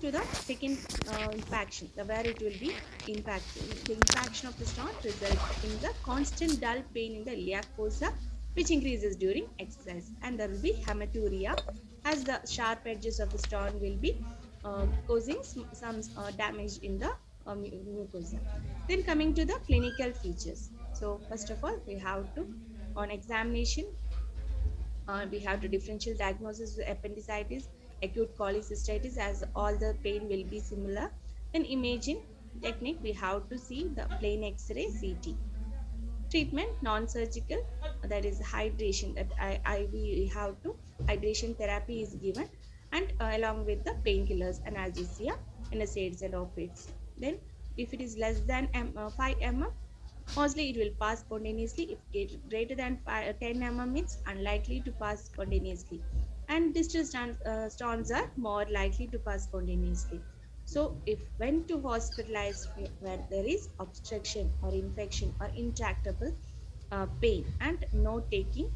to the second impaction, where it will be impacting. The impaction of the stone result in the constant dull pain in the iliac fossa, which increases during exercise. And there will be hematuria, as the sharp edges of the stone will be causing some damage in the mucosa. Then coming to the clinical features. So first of all, we have to, on examination, we have to differential diagnosis with appendicitis, acute cholecystitis, as all the pain will be similar. Then imaging technique, we have to see the plain X-ray, CT. Treatment, non-surgical, that is hydration. That we have to hydration therapy is given, and along with the painkillers, analgesia, NSAIDs and opiates. Then, if it is less than 5 mm, mostly it will pass spontaneously. If greater than 10 mm, means unlikely to pass spontaneously. And distal stones are more likely to pass spontaneously. So, if when to hospitalize where there is obstruction or infection or intractable pain and no taking,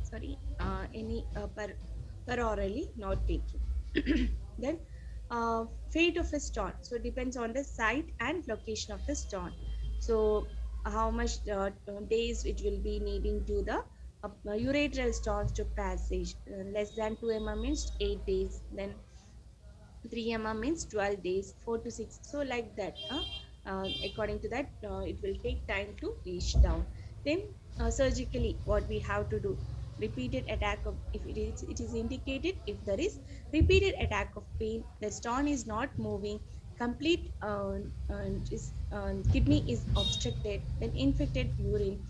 sorry, any per orally not taking. Then, fate of a stone. So, depends on the site and location of the stone. So, how much days it will be needing to the uretral stones to passage. Less than 2 mm means 8 days. Then 3 mm means 12 days, 4 to 6. So, like that. According to that, it will take time to reach down. Then, surgically, what we have to do, repeated attack of, if it is indicated, if there is repeated attack of pain, the stone is not moving, complete kidney is obstructed, then infected urine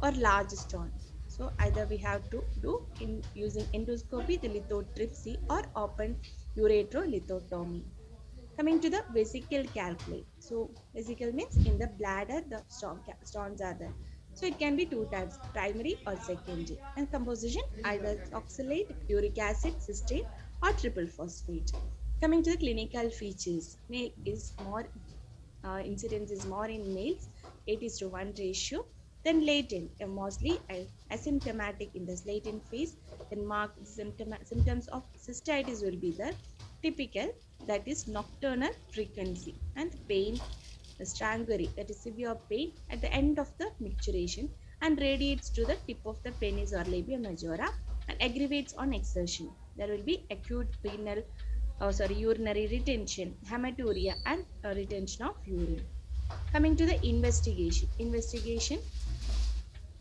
or large stone. So either we have to do in using endoscopy, the lithotripsy, or open ureterolithotomy. Coming to the vesicle calculate. So vesicle means in the bladder the stones are there. So it can be two types, primary or secondary. And composition, either oxalate, uric acid, cysteine, or triple phosphate. Coming to the clinical features, male is more, incidence is more in males, 8 is to 1 ratio. Then latent, mostly asymptomatic in this latent phase. Then marked symptoms of cystitis will be there. Typical, that is nocturnal frequency, and pain, the strangury, that is severe pain at the end of the micturition and radiates to the tip of the penis or labia majora and aggravates on exertion. There will be acute renal, urinary retention, hematuria, and retention of urine. Coming to the investigation,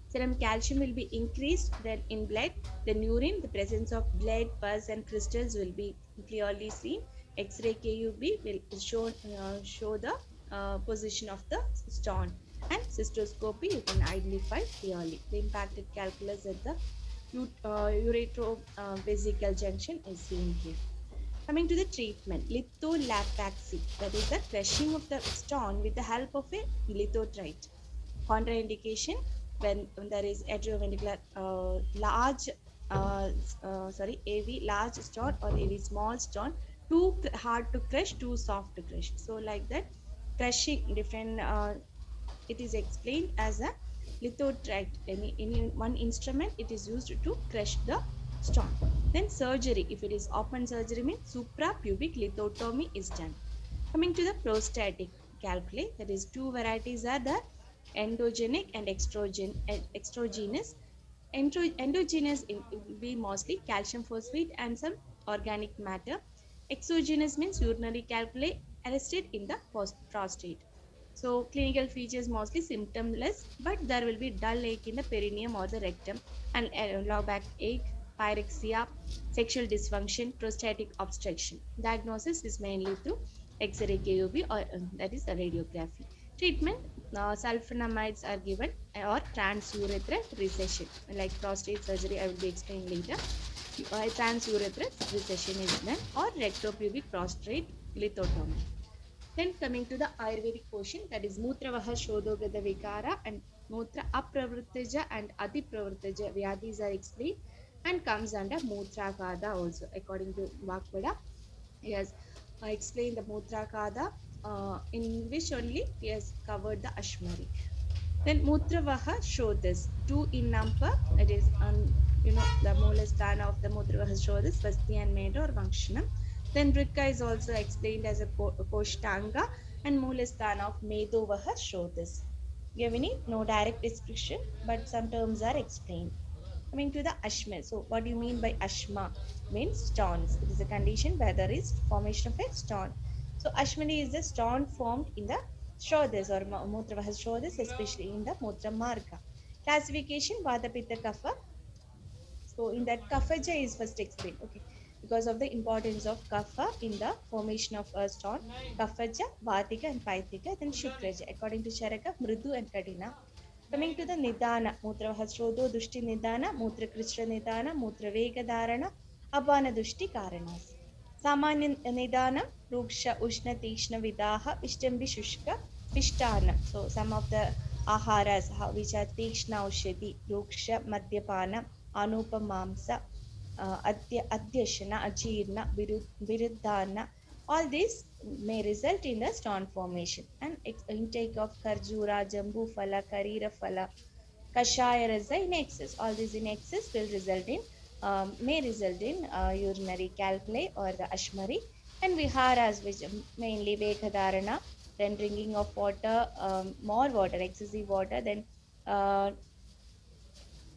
serum calcium will be increased. Then in blood, then urine, the presence of blood, pus, and crystals will be clearly seen. X-ray KUB will show the position of the stone, and cystoscopy you can identify clearly. The impacted calculus at the uretrovesical junction is seen here. Coming to the treatment, litholapaxy, that is the crushing of the stone with the help of a lithotrite. Contraindication, when there is atrioventricular large, AV large stone or AV small stone, too hard to crush, too soft to crush. So like that, crushing different. It is explained as a lithotrite. Any one instrument it is used to crush the stone. Then surgery, if it is open surgery, means suprapubic lithotomy is done. Coming to the prostatic calculi, that is two varieties are the endogenic and extrogenous. Endogenous will be mostly calcium phosphate and some organic matter. Exogenous means urinary calculi arrested in the prostate. So clinical features mostly symptomless, but there will be dull ache in the perineum or the rectum, and low back ache, pyrexia, sexual dysfunction, prostatic obstruction. Diagnosis is mainly through X-ray KUB, or that is a radiography. Treatment, sulfonamides are given, or transurethral recession. Like prostate surgery, I will be explaining later. Transurethral recession is done, or rectopubic prostate lithotomy. Then coming to the Ayurvedic portion, that is Mutravaha Shodogada Vikara and Mutra Apravrtaja and Atipravrtaja Vyadhis are explained, and comes under Mutrakada also. According to Vakvada, he has explained the Mutrakada, in which only he has covered the Ashmari. Then Mutravaha Shodhas, two in number, it is the Mulastana of the Mutravaha Shodhas, Svasti and Meda or Vangshanam. Then Vrika is also explained as a Koshtanga and Moolasthana of Medovaha Shrodhas. Giving no direct description, but some terms are explained. Coming to the Ashma. So, what do you mean by Ashma? Means stones. It is a condition where there is formation of a stone. So, Ashmani is the stone formed in the Shrodhas or Mutravaha Shrodhas, especially in the Mutra Marga. Classification Vata Pitta Kapha. So in that Kaphaja is first explained. Okay. Because of the importance of Kapha in the formation of a stone, Kaphaja, Vatika and Paitika, then Shukraja. According to Charaka, Mridu and Kadina. Coming to the Nidana, Mutra Hasrodo, Dushti Nidana, Mutra Krishna Nidana, Mutra Vega Dharana, Abana Dushti Karanas. Samanya Nidana, Ruksha Ushna Tishna Vidaha, Ishtambi Shushka, Pishtana. So some of the aharas which are Tishna Ushadi, Ruksha Madhyapana, Anupamamsa, Adyashana, Ajirna, Viruddhana. All these may result in the stone formation and intake of Karjura, Jambu Phala, Karira Phala, Kashaya Rasa in excess. All these in excess will result in may result in urinary calculi or the ashmari and viharas, which mainly vekadharana, then drinking of water, more water, excessive water, then uh,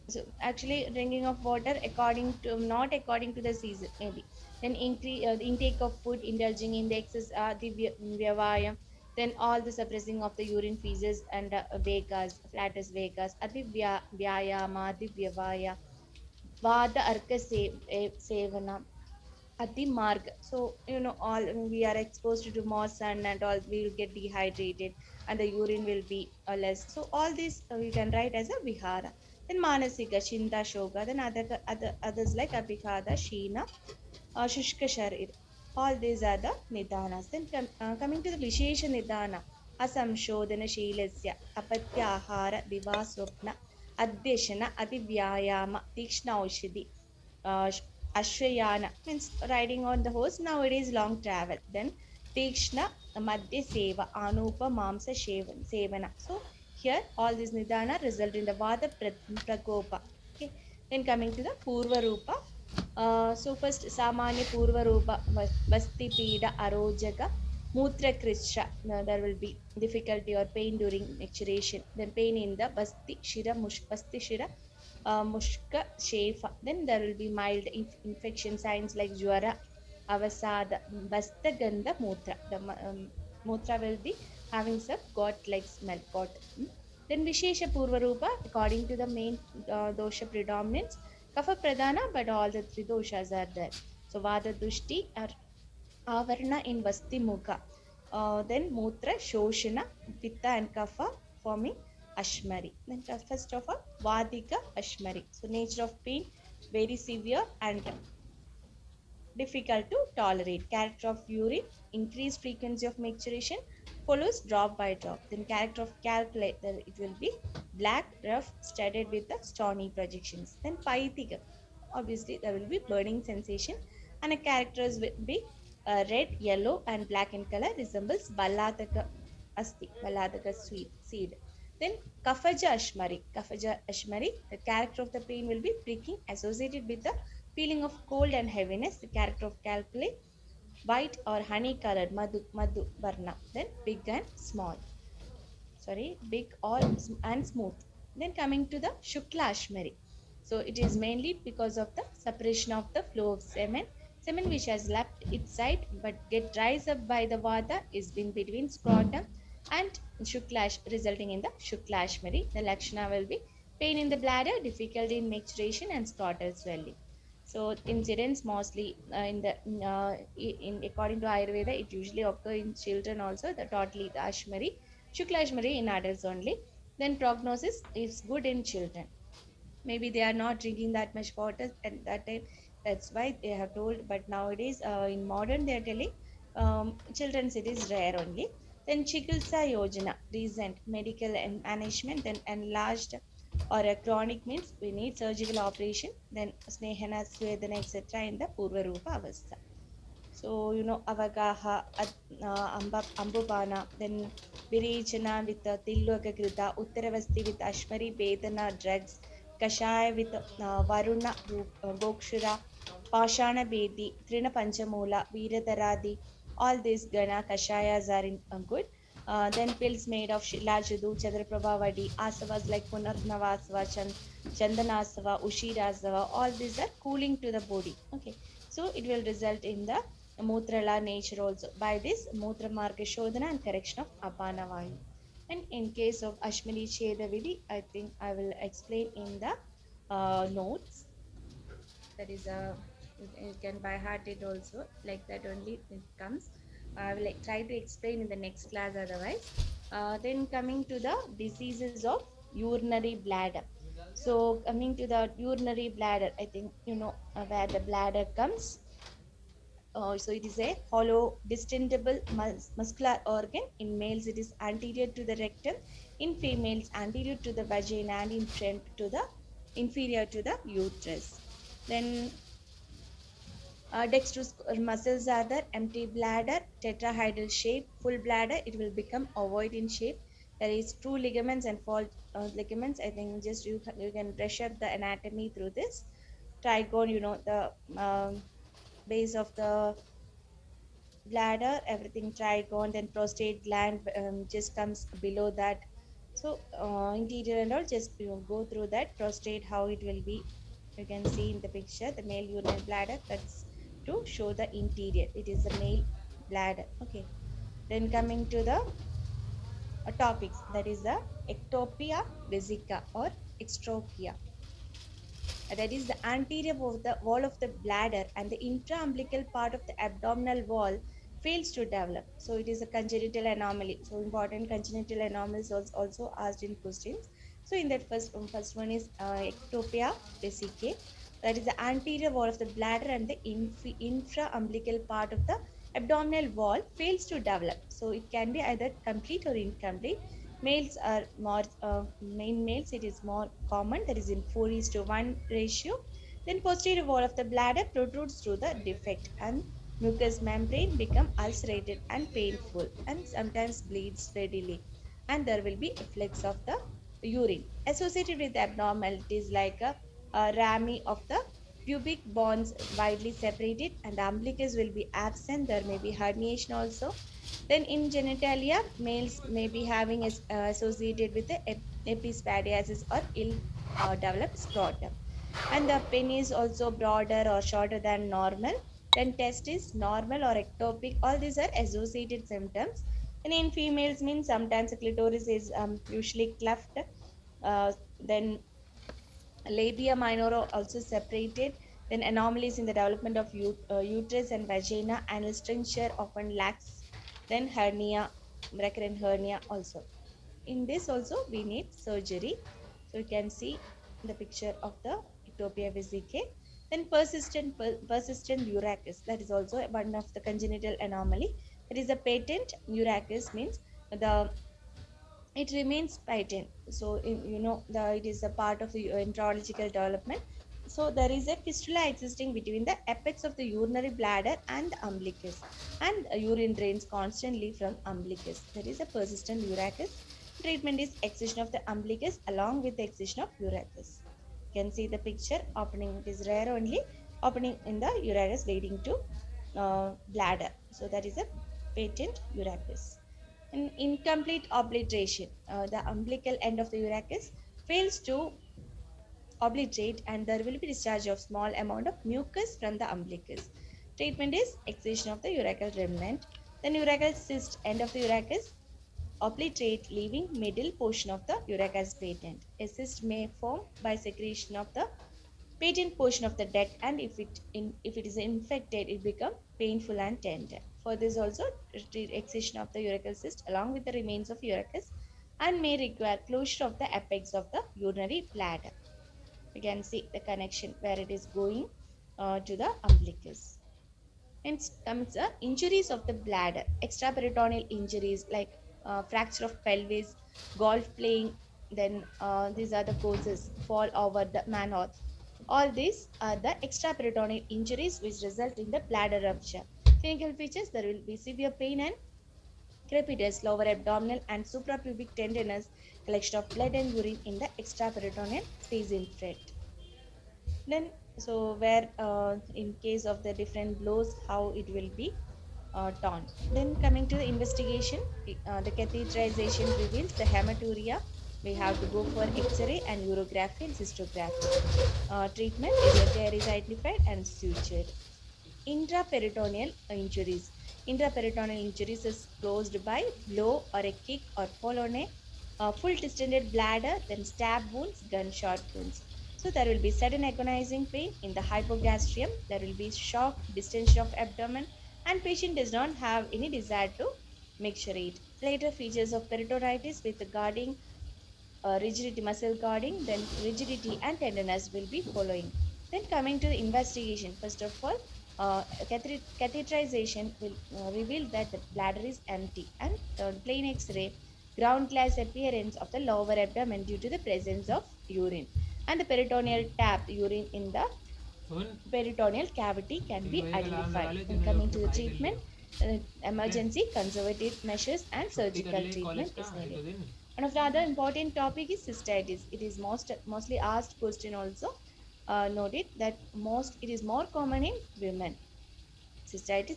so actually drinking of water according to not according to the season maybe, then increase the intake of food, indulging in the excess the vyavaya, then all the suppressing of the urine feces and vegas, flatus vegas, adi vyayama, adi vyavaya, vada arka sevana, adi marg. So all we are exposed to more sun and all, we will get dehydrated and the urine will be less. So all these we can write as a vihara. Then manasika chinta shoga, then others like abhikhada sheena, shushka sharir. All these are the nidanas. Then coming to the vishesha nidana, asamshodhana shilasya apatya ahara divaswapna adyashana adivyayama tikshna aushadhi, uh, Ashrayana means riding on the horse. Nowadays, long travel. Then Tikshna Madhya Seva Anupa Mamsa Sevana. So here all these Nidana result in the Vada Prakopa. Okay. Then coming to the Purva Rupa. So first Samanya Purva Rupa Vasti Pida Arojaga Mutra Krisha. There will be difficulty or pain during maturation. Then pain in the Basti Shira Mushka Shefa. Then there will be mild infection signs like Jwara, Avasada, Bastaganda Mutra. The Mutra will be having some got like smell, got. Then Vishesha Purvarupa, according to the main dosha predominance, Kapha Pradhana, but all the three doshas are there. So Vada Dushti are Avarna in Vasti Mukha. Then Mutra, Shoshana, Pitta and Kapha forming Ashmari. Then first of all, Vadika Ashmari. So nature of pain, very severe and difficult to tolerate. Character of urine, increased frequency of maturation, follows drop by drop. Then character of calculate, it will be black, rough, studded with the stony projections. Then Paitika, obviously there will be burning sensation and a characters will be red, yellow and black in color, resembles Balataka Asti, Balataka sweet seed. Then Kafaja Ashmari, the character of the pain will be pricking associated with the feeling of cold and heaviness. The character of calculi, white or honey colored, Madhu Varna. Then big and small. Sorry, big or and smooth. Then coming to the Shukla Ashmari. So it is mainly because of the suppression of the flow of semen. Semen which has left its side but get dries up by the vata is in between scrotum and Shuklash, resulting in the Shukla Ashmari. The Lakshana will be pain in the bladder, difficulty in maturation and scrotal swelling. So incidents mostly in according to Ayurveda, it usually occur in children also. The totally the Ashmari, Shukla Ashmari in adults only. Then prognosis is good in children. Maybe they are not drinking that much water at that time. That's why they have told. But nowadays, in modern, they are telling children's it is rare only. Then Chikitsa Yojana, recent medical and management, then enlarged or a chronic means we need surgical operation, then Snehana, Swedana, etc. in the Purva Rupa Avastha. So, Avagaha, Ambupana, then Virechana with the Tillokakrita, Uttaravasti with Ashmari, Vedana drugs, Kashaya with Varuna, Gokshura, Pashana Bedi, Trina Panchamula, Veerataradi, all these Gana Kashayas are good. Then pills made of Shilajadu, Chadraprabhavadi, Asavas like Punarnavasava, Chandanasava, Ushirasava, all these are cooling to the body. Okay, so it will result in the Mutrala nature also. By this, Mutra Marga Shodhana and correction of Apanavayu. And in case of Ashmini Chedavidi, I think I will explain in the notes. That is a you can by heart it also, like that only it comes. I will try to explain in the next class otherwise. Then coming to the diseases of urinary bladder. So coming to the urinary bladder, I think you know where the bladder comes. So it is a hollow distendable muscular organ. In males it is anterior to the rectum, in females anterior to the vagina, and in front to the inferior to the uterus. Then dextrose muscles are the empty bladder, tetrahedral shape, full bladder, it will become ovoid in shape. There is true ligaments and false ligaments. I think just you can brush up the anatomy through this. Trigone, you know, the base of the bladder, everything trigone, then prostate gland just comes below that. So interior and all, just you know, go through that prostate, how it will be. You can see in the picture the male urinary bladder, that's to show the interior. It is the male bladder. Okay. Then coming to the topics, that is the ectopia vesica or extrochia. That is the anterior of the wall of the bladder and the intraumbilical part of the abdominal wall fails to develop. So it is a congenital anomaly. So important congenital anomalies also asked in questions. So in that first one is ectopia vesicae. That is the anterior wall of the bladder and the infraumbilical part of the abdominal wall fails to develop. So it can be either complete or incomplete. Males are more main males, it is more common, that is in 4:1 ratio. Then posterior wall of the bladder protrudes through the defect, and mucous membrane become ulcerated and painful and sometimes bleeds readily, and there will be efflux of the urine associated with abnormalities like a rami of the pubic bones widely separated, and the umbilicus will be absent. There may be herniation also. Then in genitalia, males may be having associated with the epispadiasis or ill developed scrotum. And the penis also broader or shorter than normal. Then testis normal or ectopic. All these are associated symptoms. And in females, means sometimes the clitoris is usually cleft. Then labia minor are also separated. Then anomalies in the development of uterus and vagina, anal stricture often lacks. Then hernia, recurrent hernia also. In this also we need surgery. So you can see the picture of the ectopia vesicae. Then persistent urachus, that is also one of the congenital anomaly. That is a patent urachus, means the it remains patent. So you know it is a part of the embryological development. So there is a fistula existing between the apex of the urinary bladder and the umbilicus, and urine drains constantly from umbilicus. There is a persistent urachus. Treatment is excision of the umbilicus along with the excision of urachus. You can see the picture opening, it is rare only, opening in the urachus leading to bladder. So that is a patent urachus. An incomplete obliteration. The umbilical end of the urachus fails to obliterate, and there will be discharge of small amount of mucus from the umbilicus. Treatment is excision of the urachal remnant. Then urachal cyst, end of the urachus obliterate, leaving middle portion of the urachus patent. A cyst may form by secretion of the patent portion of the duct, and if it is infected, it becomes painful and tender. For this also, excision of the urachal cyst along with the remains of urachus, and may require closure of the apex of the urinary bladder. You can see the connection where it is going to the umbilicus. Hence comes the injuries of the bladder, extraperitoneal injuries like fracture of pelvis, golf playing. Then these are the causes, fall over the manhole. All these are the extraperitoneal injuries which result in the bladder rupture. Clinical features, there will be severe pain and crepitus, lower abdominal and suprapubic tenderness, collection of blood and urine in the extraperitoneal space in front. Then So where in case of the different blows, how it will be torn. Then coming to the investigation, the catheterization reveals the hematuria. We have to go for X-ray and urography and cystography. Treatment is a tear is identified and sutured. Intraperitoneal injuries. Intraperitoneal injuries is caused by blow or a kick or fall on a full distended bladder, then stab wounds, gunshot wounds. So there will be sudden agonizing pain in the hypogastrium. There will be shock, distension of abdomen, and patient does not have any desire to micturate. Later features of peritonitis with the guarding rigidity, muscle guarding, then rigidity and tenderness will be following. Then coming to the investigation, first of all, catheterization will reveal that the bladder is empty and plain X-ray, ground glass appearance of the lower abdomen due to the presence of urine, and the peritoneal tap urine in the peritoneal cavity can be identified. Then coming to the treatment, emergency conservative measures and surgical treatment is needed. One of the other important topic is cystitis. It is mostly asked question also. Noted that most it is more common in women. Cystitis,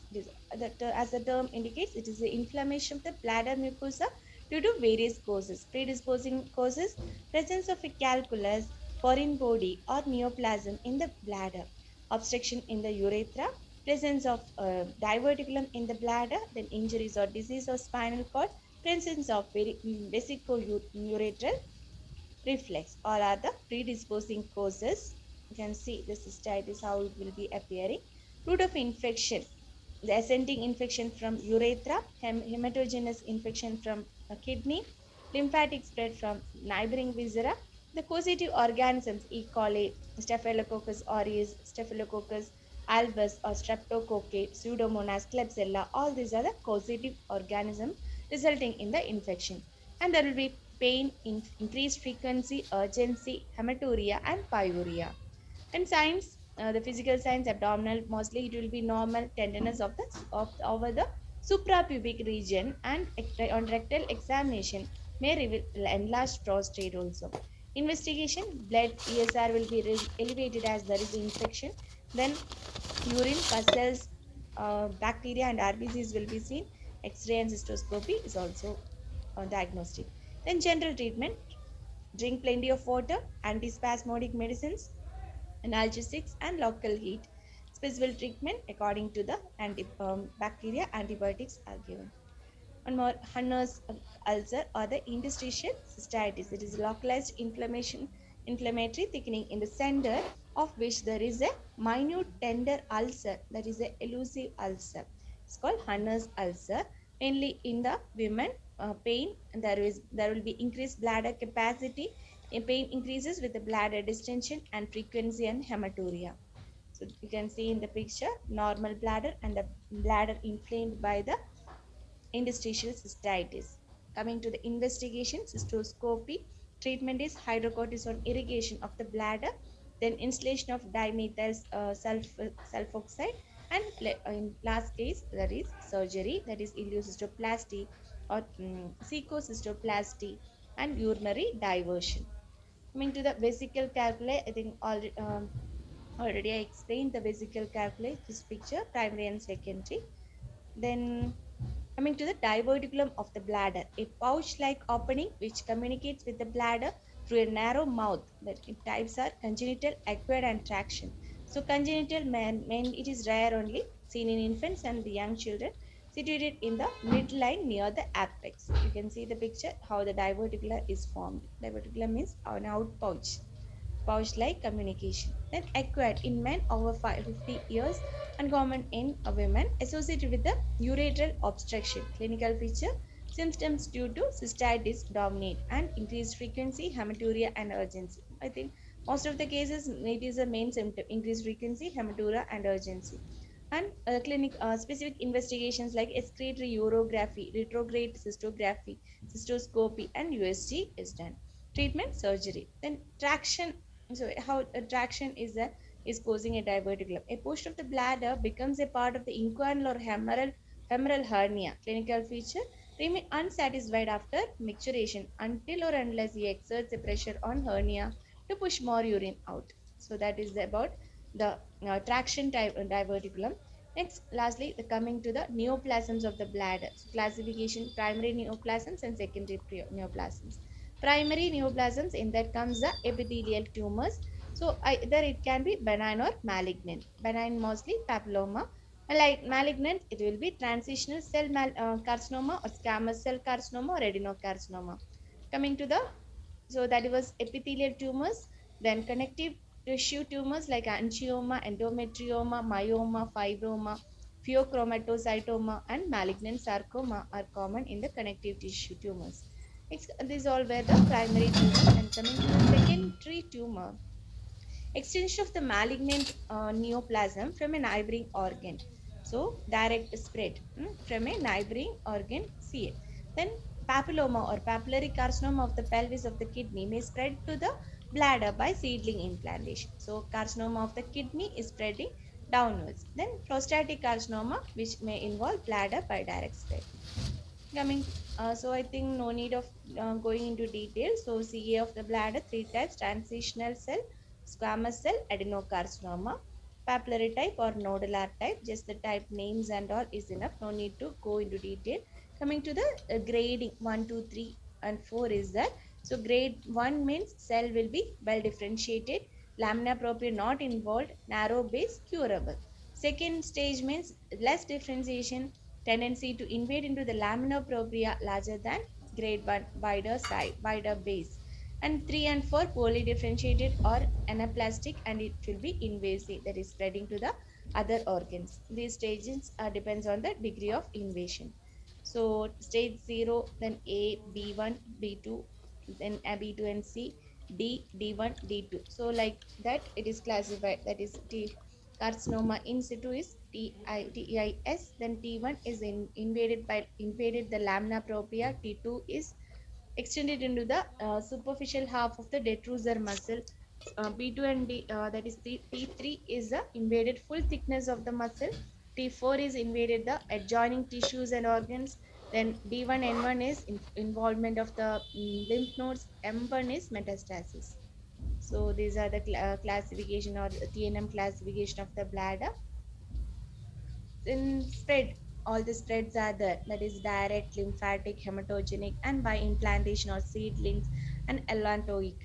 as the term indicates, it is the inflammation of the bladder mucosa due to various causes. Predisposing causes: presence of a calculus, foreign body, or neoplasm in the bladder, obstruction in the urethra, presence of diverticulum in the bladder, then injuries or disease of spinal cord, presence of vesicoureteral reflex. All are the predisposing causes. You can see the cystitis how it will be appearing. Route of infection: the ascending infection from urethra, hematogenous infection from kidney, lymphatic spread from neighboring viscera. The causative organisms: E. coli, Staphylococcus aureus, Staphylococcus albus or Streptococcus, Pseudomonas, Klebsiella. All these are the causative organisms resulting in the infection. And there will be pain, increased frequency, urgency, hematuria, and pyuria. And signs, the physical signs: abdominal, mostly it will be normal, tenderness of the over the suprapubic region, and on rectal examination may reveal enlarged prostate also. Investigation: blood ESR will be elevated as there is infection. Then urine, pus cells, bacteria, and RBCs will be seen. X-ray and cystoscopy is also diagnostic. Then general treatment: drink plenty of water, antispasmodic medicines, analgesics, and local heat. Specific treatment according to the bacteria, antibiotics are given. One more, Hunner's ulcer or the interstitial cystitis. It is localized inflammation, inflammatory thickening in the center of which there is a minute tender ulcer, that is a elusive ulcer. It's called Hunner's ulcer. Mainly in the women, pain, and there will be increased bladder capacity. Pain increases with the bladder distension and frequency and hematuria. So you can see in the picture normal bladder and the bladder inflamed by the interstitial cystitis. Coming to the investigation, cystoscopy. Treatment is hydrocortisone irrigation of the bladder, then installation of dimethyl sulfoxide, and in last case, that is surgery, that is ileocystoplasty or cecocystoplasty, and urinary diversion. Coming to the vesicle calculi, I think already I explained the vesicle calculi, this picture, primary and secondary. Then coming to the diverticulum of the bladder, a pouch-like opening which communicates with the bladder through a narrow mouth. That types are congenital, acquired, and traction. So congenital it is rare only, seen in infants and the young children, situated in the midline near the apex. You can see the picture how the diverticulum is formed. Diverticulum means an out pouch-like communication. Then acquired in men over 50 years, uncommon in women, associated with the ureteral obstruction. Clinical feature: symptoms due to cystitis dominate and increased frequency, hematuria, and urgency. I think most of the cases it is a main symptom: increased frequency, hematuria, and urgency. And clinic specific investigations like excretory urography, retrograde cystography, cystoscopy, and USG is done. Treatment: surgery. Then traction. So how traction is causing a diverticulum. A portion of the bladder becomes a part of the inguinal or femoral hernia. Clinical feature: remain unsatisfied after micturition until or unless he exerts a pressure on hernia to push more urine out. So that is about the traction diverticulum. Next, lastly, the coming to the neoplasms of the bladder. So, classification: primary neoplasms and secondary neoplasms. Primary neoplasms, in that comes the epithelial tumors. So, either it can be benign or malignant. Benign mostly papilloma. Like malignant, it will be transitional cell carcinoma or squamous cell carcinoma or adenocarcinoma. Coming to the, so that was epithelial tumors, then connective tissue tumors like angioma, endometrioma, myoma, fibroma, pheochromatoscytoma, and malignant sarcoma are common in the connective tissue tumors. These all were the primary tumors. And coming to the secondary tumor, extension of the malignant neoplasm from a neighboring organ. So, direct spread from a neighboring organ, CA. Then, papilloma or papillary carcinoma of the pelvis of the kidney may spread to the bladder by seedling implantation. So, carcinoma of the kidney is spreading downwards. Then, prostatic carcinoma, which may involve bladder by direct spread. Coming, so I think no need of going into detail. So CA of the bladder, three types: transitional cell, squamous cell, adenocarcinoma, papillary type or nodular type. Just the type names and all is enough. No need to go into detail. Coming to the grading, 1, 2, 3, and 4 is that. So grade 1 means cell will be well differentiated, lamina propria not involved, narrow base, curable. Second stage means less differentiation, tendency to invade into the lamina propria larger than grade 1, wider side, wider base. And 3 and 4 poorly differentiated or anaplastic, and it will be invasive, that is spreading to the other organs. These stages depends on the degree of invasion. So stage 0, then A, B1, B2, then B2 and C, D, D1, D2. So like that it is classified, that is T. Carcinoma in situ is TIS, then T1 is invaded the lamina propria, T2 is extended into the superficial half of the detrusor muscle. B2 and D, that is T3 is the invaded full thickness of the muscle. T4 is invaded the adjoining tissues and organs. Then D1 N1 is involvement of the lymph nodes. M1 is metastasis. So these are the classification or the TNM classification of the bladder. In spread, all the spreads are there, that is direct, lymphatic, hematogenic, and by implantation or seedlings, and allantoic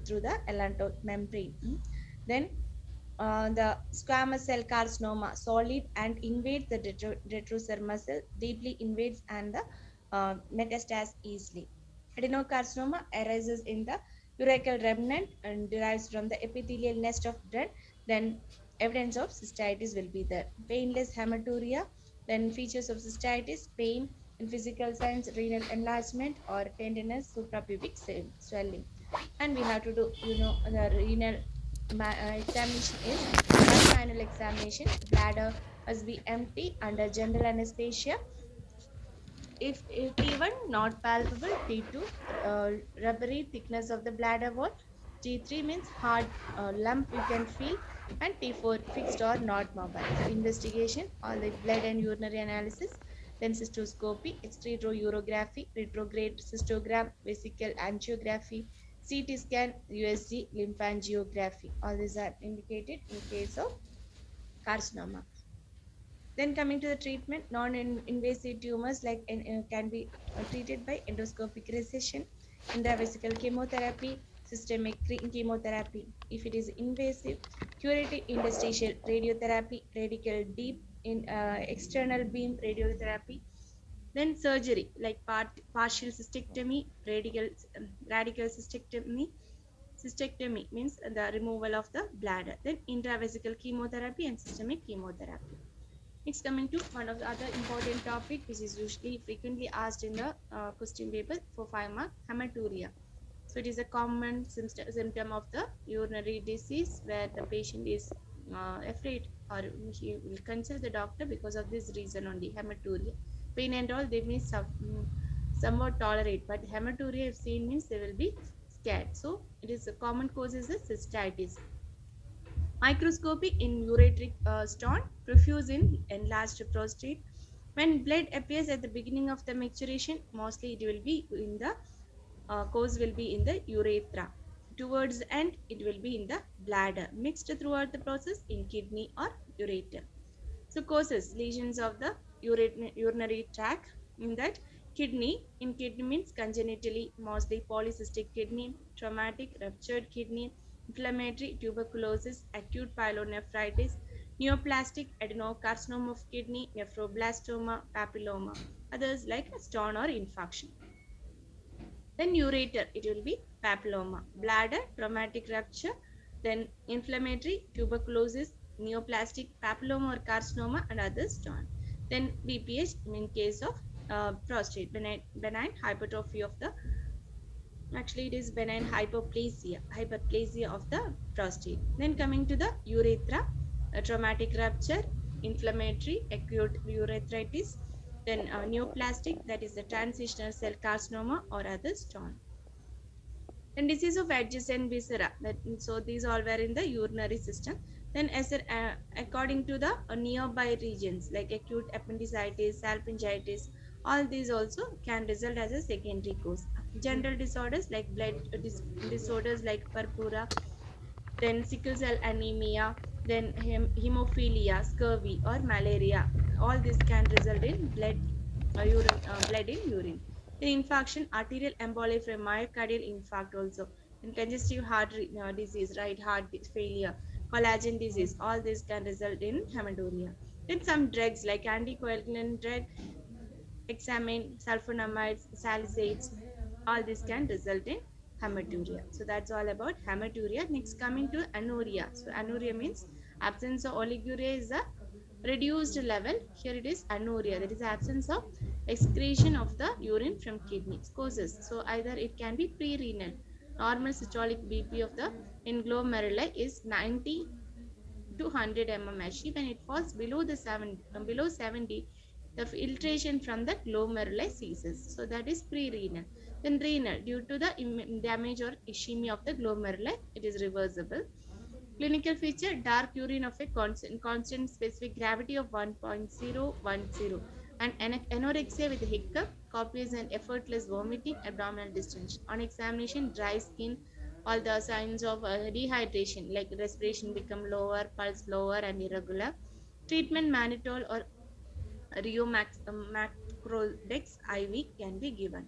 through the allantoic membrane. Then the squamous cell carcinoma, solid and invades the detrusor muscle, deeply invades, and the metastase easily. Adenocarcinoma arises in the urachal remnant and derives from the epithelial nest of blood. Then evidence of cystitis will be there. Painless hematuria, then features of cystitis, pain, and physical signs: renal enlargement or tenderness, suprapubic swelling. And we have to do, the renal examination is one manual examination. Bladder must be empty under general anesthesia. If T1 not palpable, T2 rubbery thickness of the bladder wall, T3 means hard lump you can feel, and T4 fixed or not mobile. So investigation, all the blood and urinary analysis, then cystoscopy, extrerourography, retrograde cystogram, vesical angiography, CT scan, USG, lymphangiography. All these are indicated in case of carcinoma. Then coming to the treatment, non-invasive tumors like can be treated by endoscopic recession, intravesical chemotherapy, systemic chemotherapy. If it is invasive, curative interstitial radiotherapy, radical deep in external beam radiotherapy. Then surgery like partial cystectomy, radical cystectomy. Cystectomy means the removal of the bladder. Then intravesical chemotherapy and systemic chemotherapy. Next, coming to one of the other important topic which is usually frequently asked in the question paper for 5 mark, hematuria. So it is a common symptom of the urinary disease where the patient is afraid, or he will consult the doctor because of this reason only, hematuria. Pain and all they may somewhat tolerate, but hematuria if seen means they will be scared. So it is a common cause is the cystitis. Microscopy in ureteric stone, profuse in enlarged prostate. When blood appears at the beginning of the maturation, mostly it will be in the cause will be in the urethra. towards the end it will be in the bladder, mixed throughout the process in kidney or ureter. So causes lesions of the urinary tract, in that kidney, in kidney means congenitally mostly polycystic kidney, traumatic ruptured kidney, inflammatory tuberculosis, acute pyelonephritis, neoplastic adenocarcinoma of kidney, nephroblastoma, papilloma. Others like stone or infarction. Then ureter, it will be papilloma. Bladder, traumatic rupture, then inflammatory tuberculosis, neoplastic papilloma or carcinoma, and others join. Then BPH in case of prostate, benign hypertrophy of the, actually it is benign hyperplasia of the prostate. Then coming to the urethra, a traumatic rupture, inflammatory acute urethritis, then neoplastic, that is the transitional cell carcinoma or others join. Then disease of adjacent viscera, that, so these all were in the urinary system. Then as according to the nearby regions like acute appendicitis, salpingitis, all these also can result as a secondary cause. General disorders like blood disorders like purpura, then sickle cell anemia, then hemophilia, scurvy, or malaria. All this can result in blood in urine. Then infarction, arterial emboli from myocardial infarct also. Then congestive heart disease, right heart failure, collagen disease. All this can result in hematuria. Then some drugs like anticoagulant drug, hexamine, sulfonamides, salicylates, all this can result in hematuria. So that's all about hematuria. Next, coming to anuria. So anuria means absence of oliguria is a reduced level. Here it is anuria, that is absence of excretion of the urine from kidneys. Causes, so either it can be pre-renal. Normal systolic BP of the in glomeruli is 90 to 100 mmHg. When it falls below the below 70, the filtration from the glomeruli ceases. So that is pre-renal. Then renal, due to the damage or ischemia of the glomeruli, it is reversible. Clinical feature, dark urine of a constant specific gravity of 1.010, and anorexia with hiccup, copious and effortless vomiting, abdominal distension. On examination, dry skin, all the signs of dehydration like respiration become lower, pulse lower and irregular. Treatment, mannitol or macrodex IV can be given.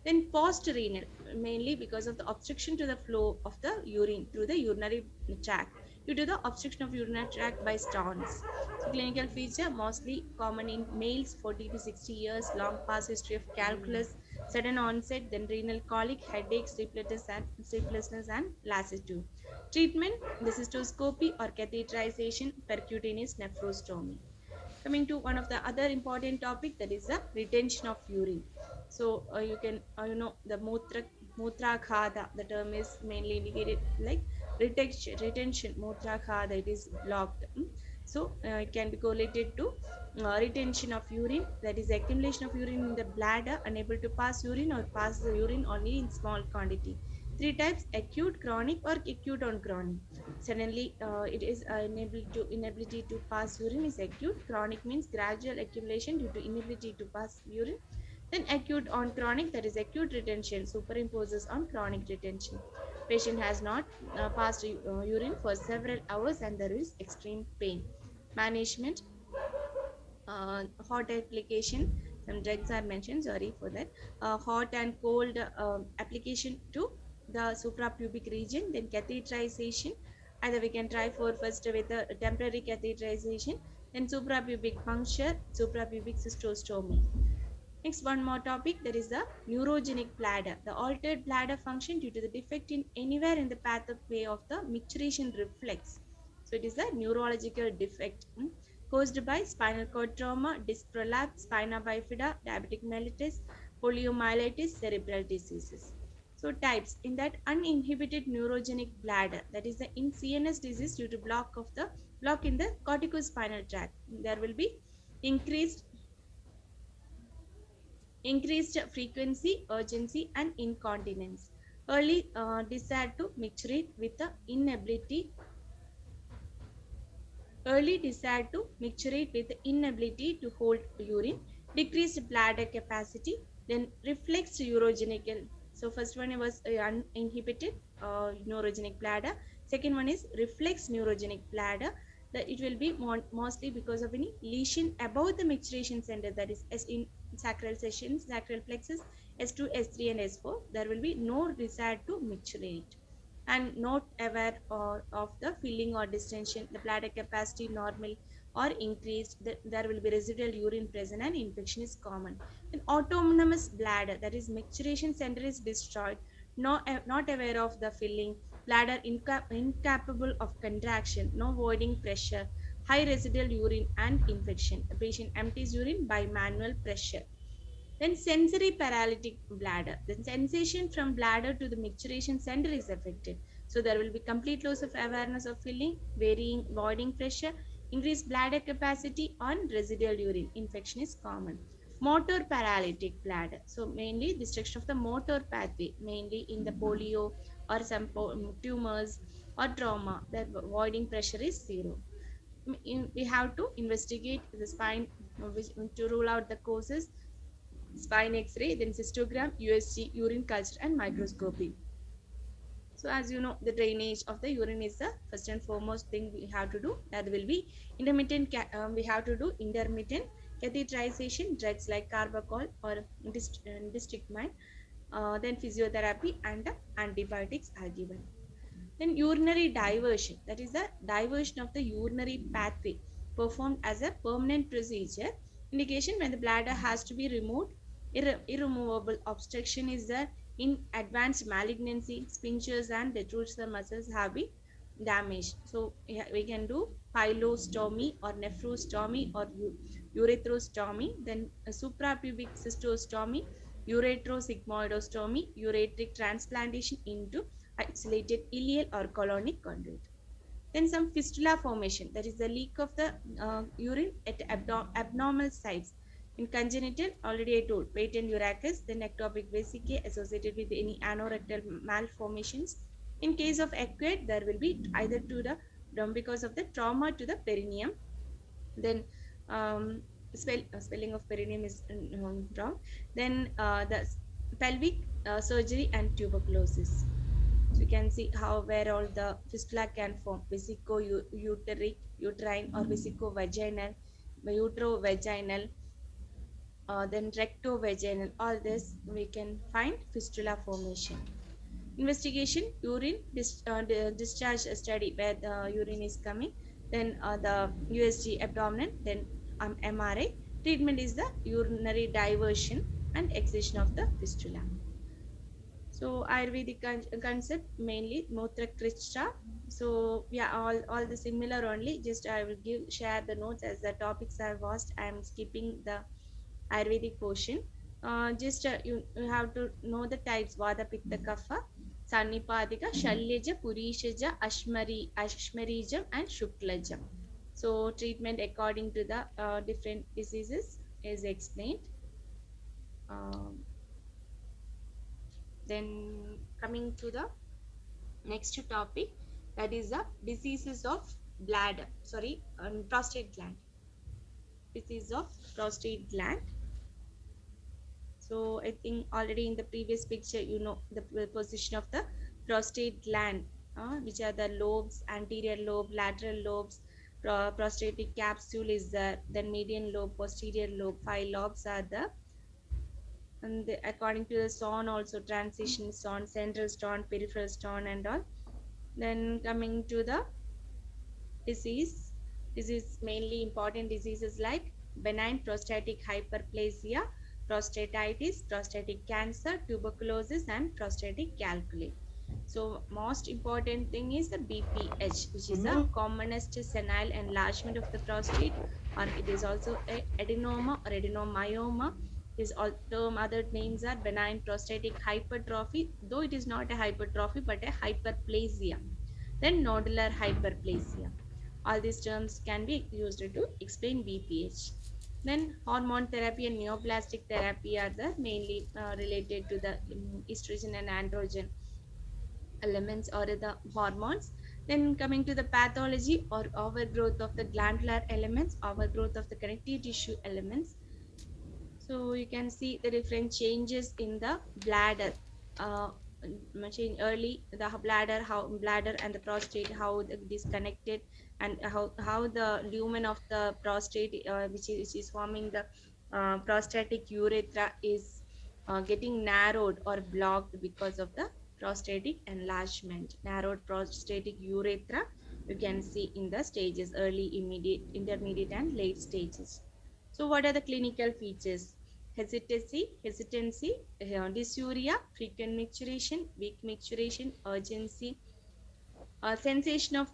Then post-renal, mainly because of the obstruction to the flow of the urine through the urinary tract due to the obstruction of urinary tract by stones. So clinical feature, mostly common in males 40 to 60 years, long past history of calculus, sudden onset, then renal colic, headaches, sleeplessness and lassitude. Treatment, the cystoscopy or catheterization, percutaneous nephrostomy. Coming to one of the other important topic, that is the retention of urine. So you can the mutra khada, the term is mainly indicated like retention mutra khada, it is blocked. So it can be correlated to retention of urine, that is accumulation of urine in the bladder, unable to pass urine or pass the urine only in small quantity. Three types: acute, chronic, or acute on chronic. Suddenly, it is inability to pass urine is acute. Chronic means gradual accumulation due to inability to pass urine. Then acute on chronic, that is acute retention superimposes on chronic retention. Patient has not passed urine for several hours and there is extreme pain. Management, hot application, some drugs are mentioned, sorry for that. Hot and cold application to the suprapubic region, then catheterization. Either we can try for first with a temporary catheterization, then suprapubic puncture, suprapubic cystostomy. Next, one more topic, that is the neurogenic bladder, the altered bladder function due to the defect in anywhere in the pathway of the micturition reflex. So it is a neurological defect caused by spinal cord trauma, disc prolapse, spina bifida, diabetic mellitus, poliomyelitis, cerebral diseases. So types, in that uninhibited neurogenic bladder, that is the in CNS disease due to block in the corticospinal tract. There will be increased frequency, urgency, and incontinence. Early desire to micturate with the inability. Early desire to micturate with the inability to hold urine, decreased bladder capacity, then reflex urogenital So first one was uninhibited neurogenic bladder. Second one is reflex neurogenic bladder. That it will be mostly because of any lesion above the micturition center, that is as in sacral sessions, sacral plexus, S2, S3, and S4. There will be no desire to micturate and not aware of the filling or distension, the bladder capacity normal or increased, there will be residual urine present and infection is common. An autonomous bladder, that is micturition center is destroyed, not aware of the filling, bladder incapable of contraction, no voiding pressure, high residual urine and infection. The patient empties urine by manual pressure. Then sensory paralytic bladder. The sensation from bladder to the micturition center is affected. So there will be complete loss of awareness of filling, varying voiding pressure, increased bladder capacity, on residual urine. Infection is common. Motor paralytic bladder. So mainly destruction of the motor pathway, mainly in the polio or some tumors or trauma. The voiding pressure is zero. We have to investigate the spine to rule out the causes: spine X-ray, then cystogram, USG, urine culture, and microscopy. So as you know, the drainage of the urine is the first and foremost thing we have to do. That will be intermittent. We have to do intermittent catheterization, drugs like carbachol or districtmine, then physiotherapy and antibiotics are given. Then urinary diversion, that is the diversion of the urinary pathway, performed as a permanent procedure. Indication when the bladder has to be removed. Irremovable obstruction is there. In advanced malignancy, sphincters and detrusor muscles have been damaged. So we can do pylostomy or nephrostomy or urethrostomy. Then suprapubic cystostomy, uretrosigmoidostomy, ureteric transplantation into isolated ileal or colonic conduit. Then some fistula formation, that is the leak of the urine at abnormal sites. In congenital, already I told, patent urachus, then ectopic vesicae associated with any anorectal malformations. In case of acquired, there will be either to the because of the trauma to the perineum. Then spelling of perineum is wrong. Then the pelvic surgery and tuberculosis. So you can see how where all the fistula can form: vesico-uteric, uterine or vesico-vaginal, utero-vaginal, then recto-vaginal. All this we can find fistula formation. Investigation: urine discharge study where the urine is coming, then the USG abdomen, then MRI. Treatment is the urinary diversion and excision of the fistula. So Ayurvedic concept mainly Motra Krishna. So yeah, all the similar only. Just I will share the notes as the topics are vast. I am skipping the Ayurvedic portion. Just you have to know the types: Vata, Pitta, Kapha, Sannipadika, Shalyaja, Purishaja, Ashmarijam, and Shuklajam. So treatment according to the different diseases is explained. Um, then coming to the next topic, that is the diseases of bladder, sorry, prostate gland. Disease of prostate gland. So I think already in the previous picture you know the position of the prostate gland, which are the lobes: anterior lobe, lateral lobes, prostatic capsule is there, then median lobe, posterior lobe. 5 lobes are the, and according to the zone also: transition zone, central zone, peripheral zone, and all. Then coming to the disease. This is mainly important diseases like benign prostatic hyperplasia, prostatitis, prostatic cancer, tuberculosis, and prostatic calculi. So most important thing is the BPH, which is the commonest senile enlargement of the prostate, or it is also a adenoma or adenomyoma. His all term other names are benign prostatic hypertrophy, though it is not a hypertrophy but a hyperplasia. Then nodular hyperplasia. All these terms can be used to explain BPH. Then hormone therapy and neoplastic therapy are the mainly related to the estrogen and androgen elements or the hormones. Then coming to the pathology or overgrowth of the glandular elements, overgrowth of the connective tissue elements. So you can see the different changes in the bladder. uh, change early the bladder, how bladder and the prostate, how it is connected, and how the lumen of the prostate, which is forming the prostatic urethra, is getting narrowed or blocked because of the prostatic enlargement. Narrowed prostatic urethra you can see in the stages: early, immediate, intermediate, and late stages. So what are the clinical features? Hesitancy, dysuria, frequent micturition, weak micturition, urgency, sensation of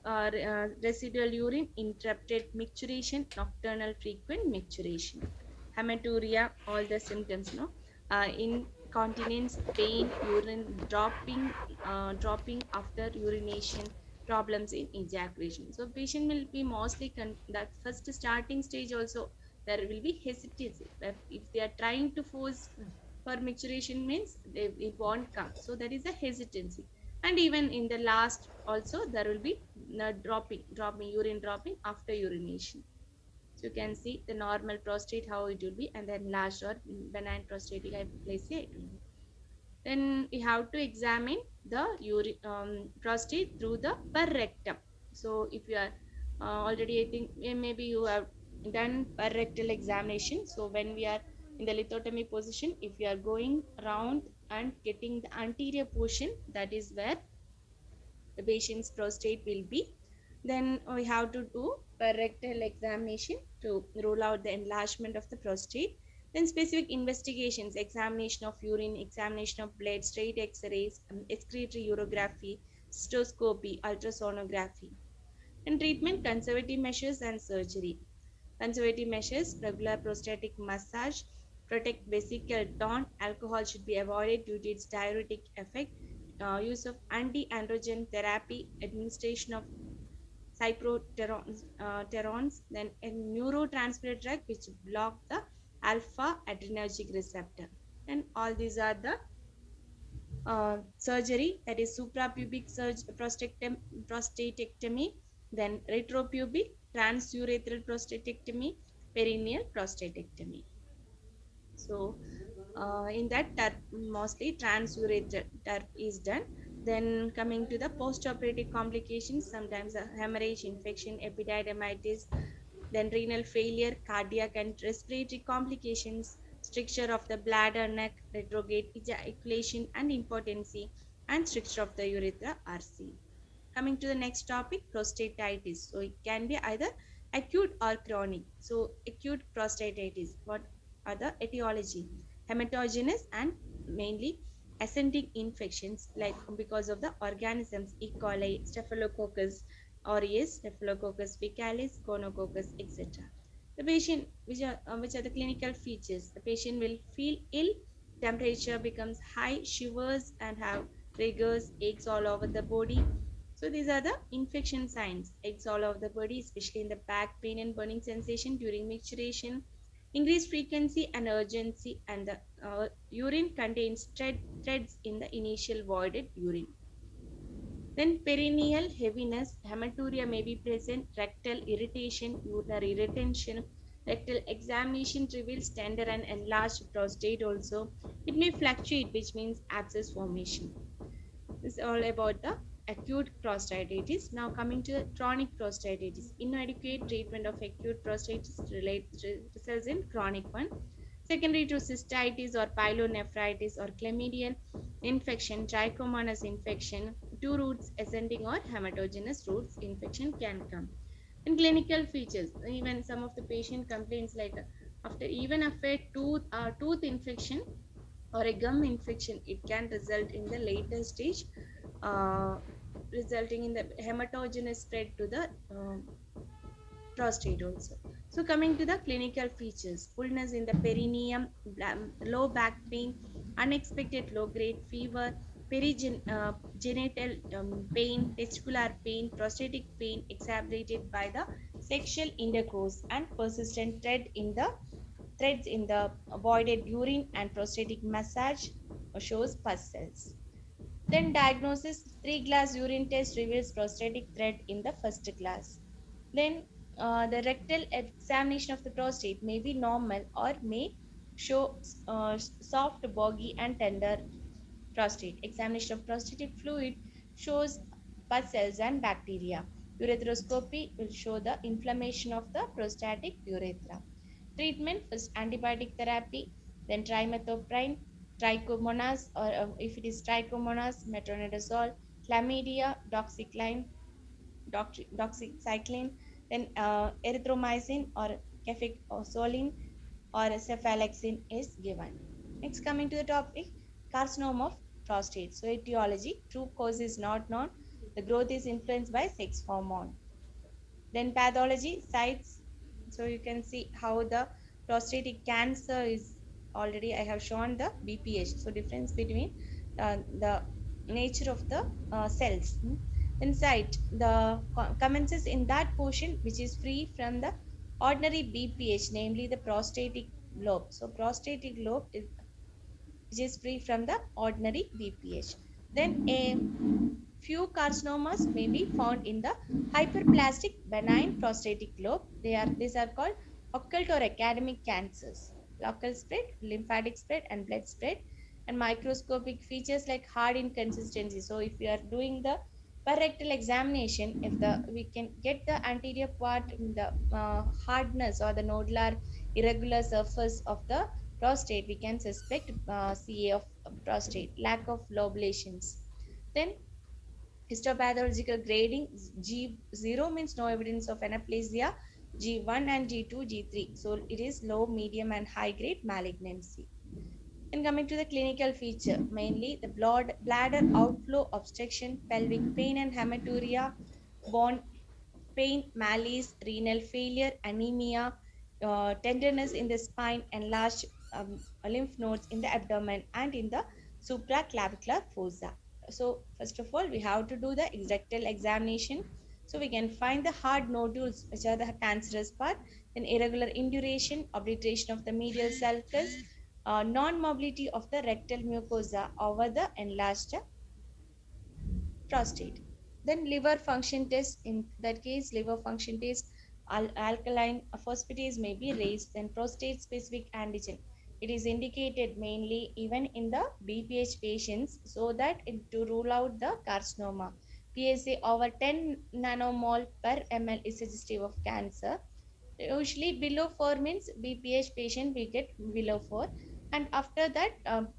residual urine, interrupted micturition, nocturnal frequent micturition, hematuria, all the symptoms, no, incontinence, pain, urine dropping after urination, problems in ejaculation. So patient will be mostly that first starting stage also there will be hesitancy. If they are trying to force for maturation means it won't come. So there is a hesitancy, and even in the last also there will be dropping urine dropping after urination. So you can see the normal prostate how it will be, and then large or benign prostatic hyperplasia it will be. Then we have to examine the prostate through the per rectum. So if you are already, I think maybe you have done per rectal examination. So when we are in the lithotomy position, if you are going around and getting the anterior portion, that is where the patient's prostate will be. Then we have to do per rectal examination to rule out the enlargement of the prostate. Then specific investigations: examination of urine, examination of blood, straight X-rays, excretory urography, cystoscopy, ultrasonography. And treatment: conservative measures and surgery. Conservative measures: regular prostatic massage, protect vesicle tone, alcohol should be avoided due to its diuretic effect, use of anti-androgen therapy, administration of cyproterons, then a neurotransmitter drug which block the alpha adrenergic receptor. And all these are the surgery, that is suprapubic prostatectomy, then retropubic, transurethral prostatectomy, perineal prostatectomy. So in that TURP, mostly transurethral TURP is done. Then coming to the post-operative complications, sometimes a hemorrhage, infection, epididymitis, then renal failure, cardiac and respiratory complications, stricture of the bladder, neck, retrograde ejaculation and impotency, and stricture of the urethra are seen. Coming to the next topic, prostatitis. So it can be either acute or chronic. So acute prostatitis, what are the etiology? Hematogenous and mainly ascending infections, like because of the organisms E. coli, Staphylococcus aureus, Staphylococcus faecalis, Gonococcus, etc. The patient, which are the clinical features? The patient will feel ill, temperature becomes high, shivers and have triggers, aches all over the body. So these are the infection signs: aches all over the body, especially in the back, pain and burning sensation during micturition, increased frequency and urgency, and the urine contains threads in the initial voided urine. Then perineal heaviness, hematuria may be present, rectal irritation, urinary retention. Rectal examination reveals tender and enlarged prostate also. It may fluctuate, which means abscess formation. This is all about the acute prostatitis. Now coming to the chronic prostatitis. Inadequate treatment of acute prostatitis results in chronic one. Secondary to cystitis or pyelonephritis or chlamydial infection, trichomonas infection, two roots ascending or hematogenous roots infection can come. And clinical features, even some of the patient complaints like after tooth infection or a gum infection, it can result in the later stage, uh, resulting in the hematogenous spread to the prostate also. So coming to the clinical features: fullness in the perineum, low back pain, unexpected low grade fever, genital pain, testicular pain, prostatic pain exacerbated by the sexual intercourse, and persistent threads in the avoided urine, and prostatic massage shows pus cells. Then diagnosis: 3-glass urine test reveals prostatic thread in the first glass. Then the rectal examination of the prostate may be normal or may show soft, boggy, and tender prostate. Examination of prostatic fluid shows pus cells and bacteria. Urethroscopy will show the inflammation of the prostatic urethra. Treatment: first antibiotic therapy, then trimethoprim, trichomonas, or if it is trichomonas, metronidazole, chlamydia, doxycycline, then erythromycin or cefixoline or cephalexin is given. Next, coming to the topic, carcinoma of prostate. So, etiology: true cause is not known. The growth is influenced by sex hormone. Then pathology, sites. So you can see how the prostatic cancer is already I have shown the BPH. So difference between the nature of the cells. Then site, the commences in that portion which is free from the ordinary BPH, namely the prostatic lobe. So prostatic lobe is which is free from the ordinary BPH. Then a few carcinomas may be found in the hyperplastic benign prostatic lobe. These are called occult or academic cancers. Local spread, lymphatic spread, and blood spread, and microscopic features like hard inconsistency. So, if we are doing the rectal examination, if the we can get the anterior part in the hardness or the nodular irregular surface of the prostate, we can suspect CA of prostate. Lack of lobulations. Then histopathological grading: G0 means no evidence of anaplasia, G1 and G2, G3. So it is low, medium, and high grade malignancy. And coming to the clinical feature, mainly the bladder outflow obstruction, pelvic pain and hematuria, bone pain, malaise, renal failure, anemia, tenderness in the spine, enlarged lymph nodes in the abdomen and in the supraclavicular fossa. So, first of all, we have to do the rectal examination. So, we can find the hard nodules, which are the cancerous part, then irregular induration, obliteration of the medial sulcus, non mobility of the rectal mucosa over the enlarged prostate. Then liver function test. In that case, liver function test, alkaline phosphatase may be raised. Then prostate specific antigen. It is indicated mainly even in the BPH patients so that to rule out the carcinoma. PSA over 10 nanomole per ml is suggestive of cancer. Usually below 4 means BPH patient we get below 4, and after that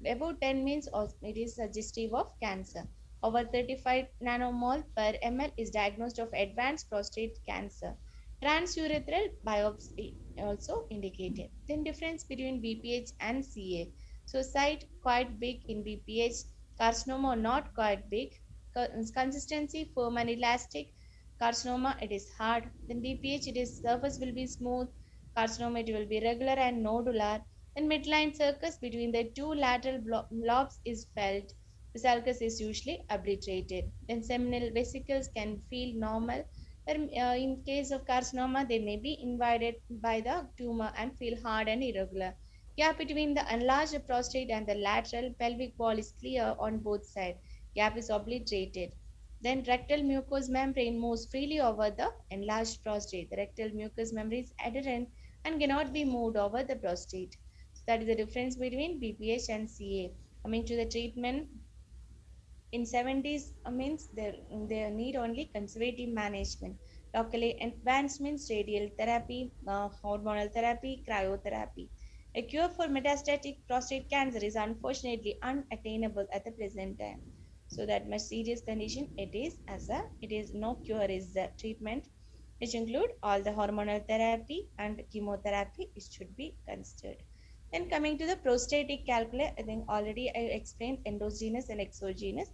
above 10 means it is suggestive of cancer. Over 35 nanomole per ml is diagnosed of advanced prostate cancer. Transurethral biopsy also indicated. Then difference between BPH and CA. So site quite big in BPH, carcinoma not quite big. Consistency firm and elastic. Carcinoma it is hard. Then BPH it is surface will be smooth. Carcinoma it will be regular and nodular. Then midline sulcus between the two lateral lobes is felt. The sulcus is usually obliterated. Then seminal vesicles can feel normal. In case of carcinoma, they may be invaded by the tumor and feel hard and irregular. Gap between the enlarged prostate and the lateral pelvic wall is clear on both sides. Gap is obliterated. Then rectal mucous membrane moves freely over the enlarged prostate. The rectal mucous membrane is adherent and cannot be moved over the prostate. So that is the difference between BPH and CA. Coming to the treatment, in 70s means they need only conservative management. Locally advanced means radial therapy, hormonal therapy, cryotherapy. A cure for metastatic prostate cancer is unfortunately unattainable at the present time. So that much serious condition it is, as a it is no cure is the treatment, which include all the hormonal therapy and chemotherapy. It should be considered. Then coming to the prostatic calculi, I think already I explained endogenous and exogenous.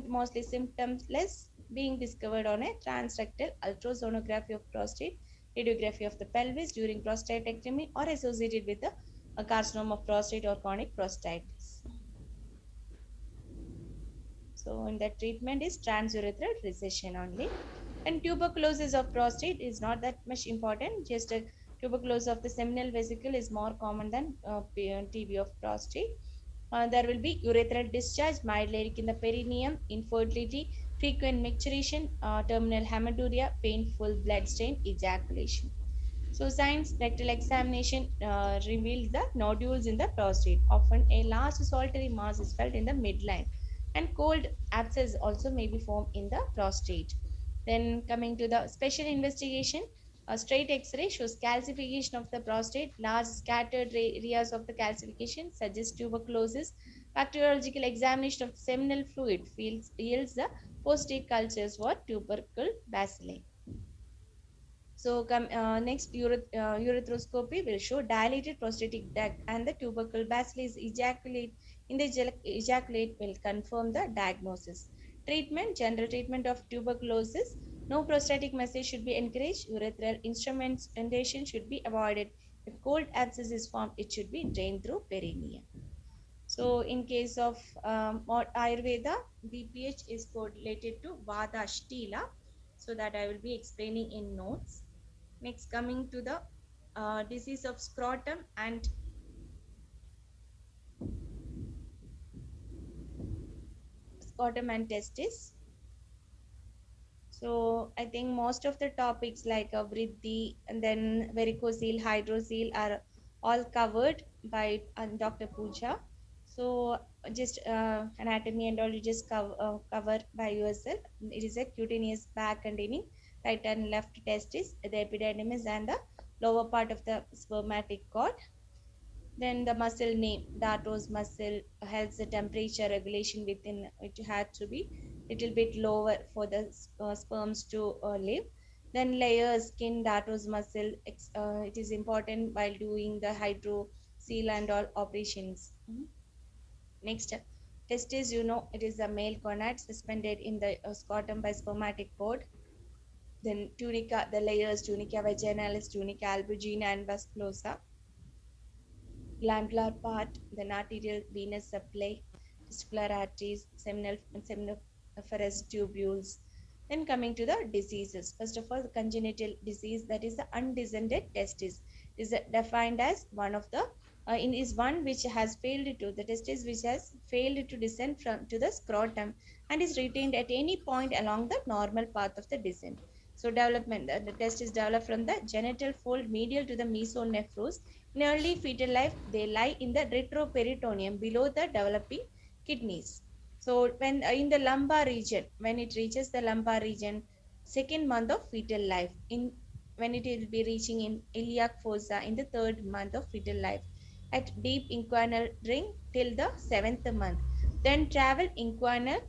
Mostly symptomless, being discovered on a transrectal ultrasonography of prostate, radiography of the pelvis during prostatectomy, or associated with a carcinoma of prostate or chronic prostatitis. So, in that treatment is transurethral recession only. And tuberculosis of prostate is not that much important. Just a tuberculosis of the seminal vesicle is more common than TB of prostate. There will be urethral discharge, mild lyric in the perineum, infertility, frequent micturition, terminal hematuria, painful blood stain, ejaculation. So, science rectal examination reveals the nodules in the prostate. Often, a large solitary mass is felt in the midline, and cold abscess also may be formed in the prostate. Then, coming to the special investigation, a straight X-ray shows calcification of the prostate. Large scattered areas of the calcification suggest tuberculosis. Bacteriological examination of seminal fluid yields the prostate cultures for tubercle bacilli. So next urethroScopy will show dilated prostatic duct and the tubercle bacillus ejaculate in the ejaculate will confirm the diagnosis. Treatment, general treatment of tuberculosis. No prostatic massage should be encouraged. Urethral instrumentation should be avoided. If cold abscess is formed, it should be drained through perineum. So in case of Ayurveda, BPH is correlated to Vata Shtila. So that I will be explaining in notes. Next, coming to the disease of scrotum and testis. So I think most of the topics like Vriddhi and then varicocele, hydrocele are all covered by Dr. Pooja. So just anatomy and all you just cover by yourself. It is a cutaneous bag containing right and left testis, the epididymis and the lower part of the spermatic cord. Then the muscle name, Dartos muscle, helps the temperature regulation within. It had to be little bit lower for the sperms to live. Then layers, skin, Dartos muscle. It is important while doing the hydro seal and all operations. Next, testis. You know, it is a male gonad suspended in the scrotum by spermatic cord. Then tunica, the layers, tunica vaginalis, tunica albuginea, and vasculosa. Glandular part, the arterial venous supply, testicular arteries, seminiferous tubules. Then coming to the diseases. First of all, the congenital disease, that is the undescended testis, is defined as one of the in is one which has failed to the testis which has failed to descend from to the scrotum and is retained at any point along the normal path of the descent. So development, the testis develop from the genital fold medial to the mesonephros. In early fetal life, they lie in the retroperitoneum below the developing kidneys. So when in the lumbar region, when it reaches the lumbar region, second month of fetal life, in when it will be reaching in iliac fossa in the third month of fetal life, at deep inguinal ring till the seventh month, then travel inguinal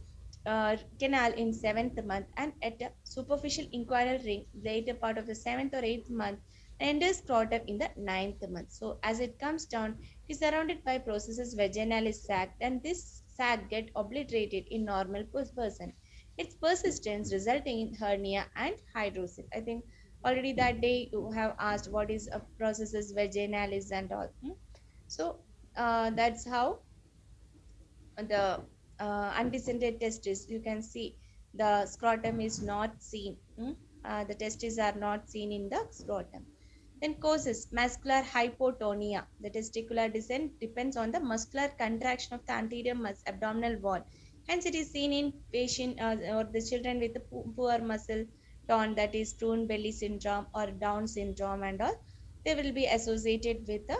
canal in seventh month, and at a superficial inguinal ring later part of the seventh or eighth month, and is scrotum in the ninth month. So as it comes down, it is surrounded by processes vaginalis sac, and this sac get obliterated in normal person. Its persistence resulting in hernia and hydrosis. I think already that day you have asked what is a processes vaginalis and all. So that's how the undescended testes, you can see the scrotum is not seen. The testes are not seen in the scrotum. Then causes muscular hypotonia. The testicular descent depends on the muscular contraction of the anterior abdominal wall. Hence, it is seen in patient or the children with the poor muscle tone, that is prune belly syndrome or Down syndrome and all. They will be associated with the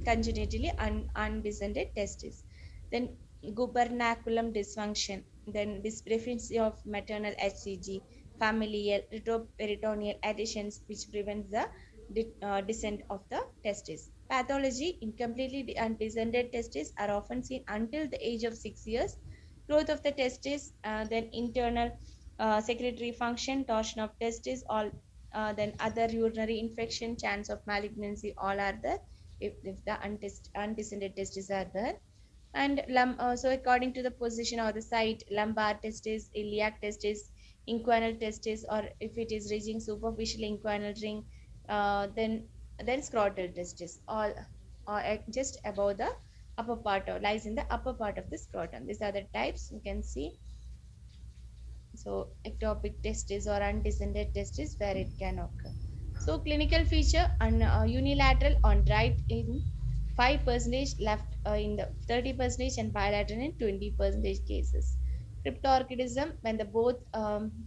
congenitally undescended testes. Then gubernaculum dysfunction, then deficiency of maternal HCG, familial retroperitoneal adhesions which prevents the descent of the testes. Pathology, incompletely undescended testes are often seen until the age of 6 years. Growth of the testes, then internal secretory function, torsion of testes, all then other urinary infection, chance of malignancy, all are there if the undescended testes are there. And so according to the position or the site, lumbar testis, iliac testis, inguinal testis, or if it is reaching superficial inguinal ring, then scrotal testis, all or just above the upper part, or lies in the upper part of the scrotum. These are the types you can see. So ectopic testis or undescended testis where it can occur. So clinical feature on unilateral on right in 5%, left in the 30%, and bilateral in 20% cases. Cryptorchidism, when the both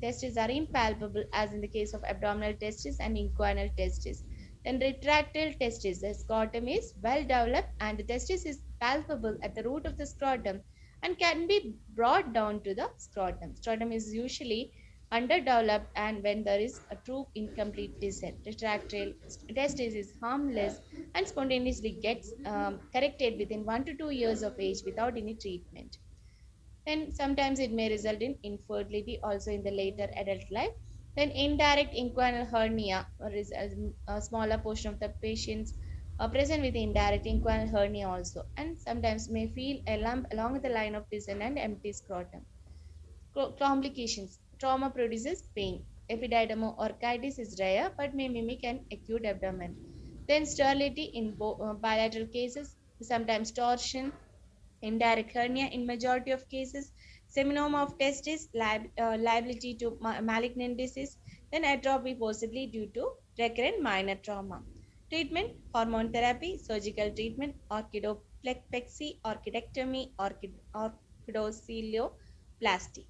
testes are impalpable, as in the case of abdominal testis and inguinal testis. Then retractile testis, the scrotum is well developed and the testis is palpable at the root of the scrotum and can be brought down to the scrotum. Scrotum is usually underdeveloped, and when there is a true incomplete descent, retractile testis is harmless and spontaneously gets corrected within 1 to 2 years of age without any treatment. Then sometimes it may result in infertility also in the later adult life. Then indirect inguinal hernia, or is a smaller portion of the patients are present with indirect inguinal hernia also, and sometimes may feel a lump along the line of descent and empty scrotum. Complications. Trauma produces pain. Epididymoorchitis is rare but may mimic an acute abdomen. Then sterility in bilateral cases, sometimes torsion, indirect hernia in majority of cases, seminoma of testis, liability to malignant disease, then atrophy possibly due to recurrent minor trauma. Treatment, hormone therapy, surgical treatment, orchidopexy, orchidectomy, orchidocoeloplasty.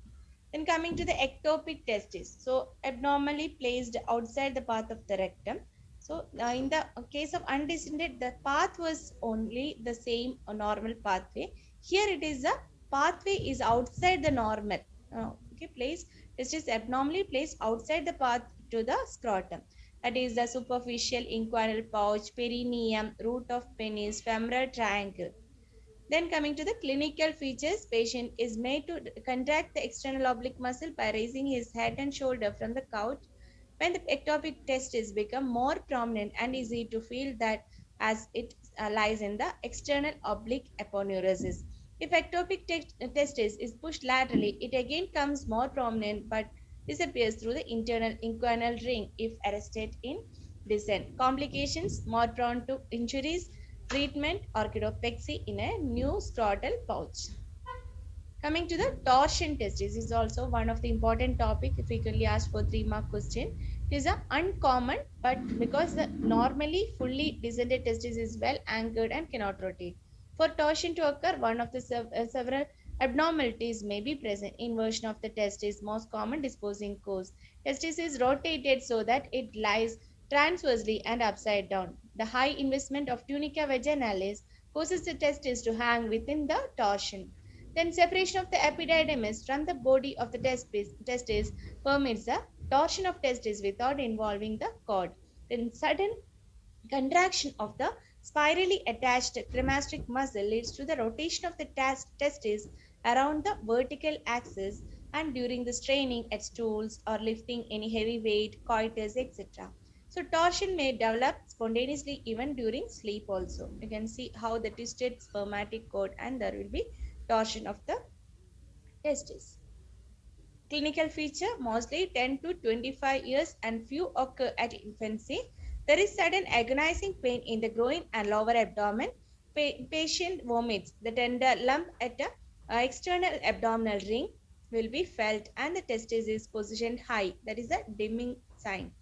Then coming to the ectopic testis, so abnormally placed outside the path of the rectum. So in the case of undescended, the path was only the same normal pathway. Here it is the pathway is outside the normal. Okay, place testis abnormally placed outside the path to the scrotum. That is the superficial inguinal pouch, perineum, root of penis, femoral triangle. Then coming to the clinical features, patient is made to contract the external oblique muscle by raising his head and shoulder from the couch. When the ectopic testis become more prominent and easy to feel that as it lies in the external oblique aponeurosis. If ectopic testis is pushed laterally, it again comes more prominent but disappears through the internal inguinal ring if arrested in descent. Complications, more prone to injuries, treatment, orchidopexy in a new scrotal pouch. Coming to the torsion test, this is also one of the important topic frequently asked for 3 mark question. It is a uncommon, but because the normally fully descended testis is well anchored and cannot rotate. For torsion to occur, one of the several abnormalities may be present. Inversion of the testis, most common disposing cause. Testis is rotated so that it lies transversely and upside down. The high investment of tunica vaginalis causes the testis to hang within the torsion. Then separation of the epididymis from the body of the testis permits the torsion of testis without involving the cord. Then sudden contraction of the spirally attached cremasteric muscle leads to the rotation of the testis around the vertical axis and during the straining at stools or lifting any heavy weight, coitus, etc. So torsion may develop spontaneously even during sleep also. You can see how the twisted spermatic cord and there will be torsion of the testis. Clinical feature mostly 10 to 25 years and few occur at infancy. There is sudden agonizing pain in the groin and lower abdomen. Patient vomits. The tender lump at the external abdominal ring will be felt and the testis is positioned high. That is a dimming sign.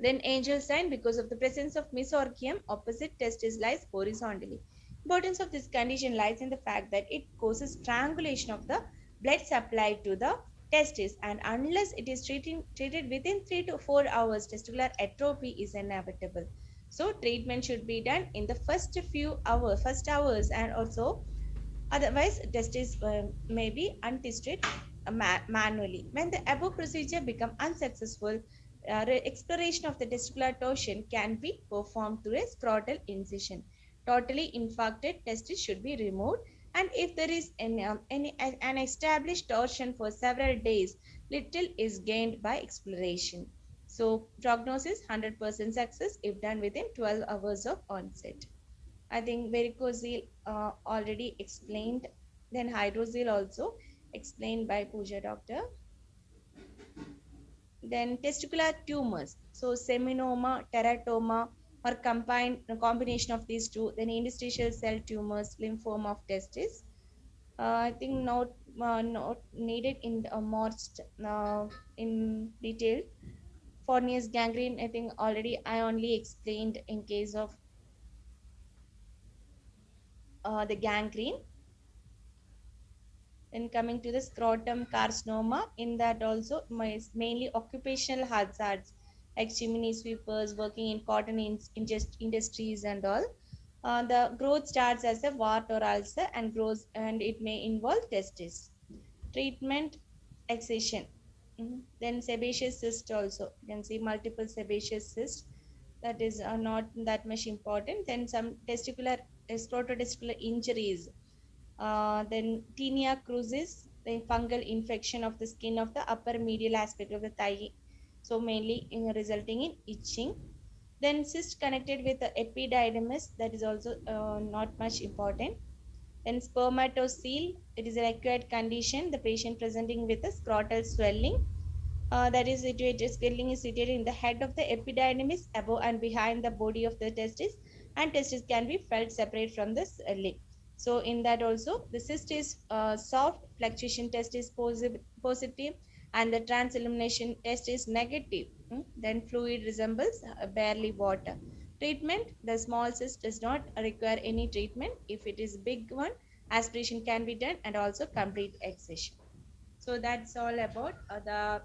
Then angel sign, because of the presence of mesorchium, opposite testis lies horizontally. Importance of this condition lies in the fact that it causes strangulation of the blood supply to the testis, and unless it is treated within 3 to 4 hours, testicular atrophy is inevitable. So treatment should be done in the first hours, and also otherwise testis may be untested manually. When the above procedure become unsuccessful, exploration of the testicular torsion can be performed through a scrotal incision. Totally infarcted testis should be removed, and if there is an established torsion for several days, little is gained by exploration. So prognosis 100% success if done within 12 hours of onset. I think varicocele already explained, then hydrocele also explained by Pooja doctor. Then testicular tumors, so seminoma, teratoma, or combined a combination of these two. Then interstitial cell tumors, lymphoma of testis. I think not needed in more in detail. Fourniers gangrene, I think already I only explained in case of the gangrene. Then coming to the scrotum carcinoma, in that also mainly occupational hazards like chimney sweepers working in cotton industries and all. The growth starts as a wart or ulcer and grows, and it may involve testis. Treatment, excision. Then sebaceous cyst also. You can see multiple sebaceous cysts. That is not that much important. Then some testicular, scrototesticular injuries, then tinea crucis, the fungal infection of the skin of the upper medial aspect of the thigh, so mainly resulting in itching. Then cyst connected with the epididymis, that is also not much important. Then spermatocele, it is a acquired condition, the patient presenting with a scrotal swelling, that is situated, swelling is situated in the head of the epididymis above and behind the body of the testis, and testis can be felt separate from the lip. So in that also the cyst is soft, fluctuation test is positive, and the trans elimination test is negative. Then fluid resembles barely water. Treatment, the small cyst does not require any treatment. If it is big one, aspiration can be done and also complete excision. So that's all about the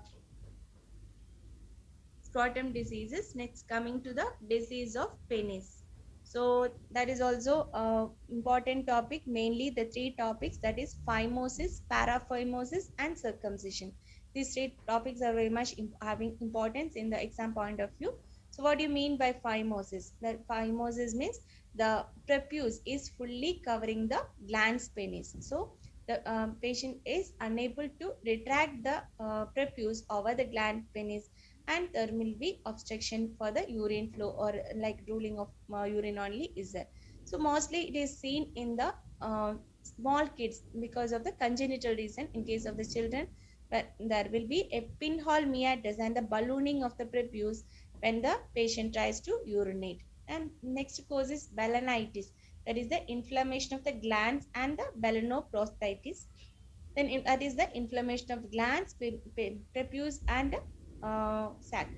scrotum diseases. Next, coming to the disease of penis. So that is also a important topic, mainly the three topics, that is phimosis, paraphimosis, and circumcision. These three topics are very much having importance in the exam point of view. So what do you mean by phimosis? That phimosis means the prepuce is fully covering the glans penis. So the patient is unable to retract the prepuce over the gland penis, and there will be obstruction for the urine flow, or like ruling of urine only is there. So mostly it is seen in the small kids because of the congenital reason. In case of the children, but there will be a pinhole meatus and the ballooning of the prepuce when the patient tries to urinate. And next cause is balanitis, that is the inflammation of the glands, and the balanoprosthitis. Then that is the inflammation of glands, prepuce, and sac.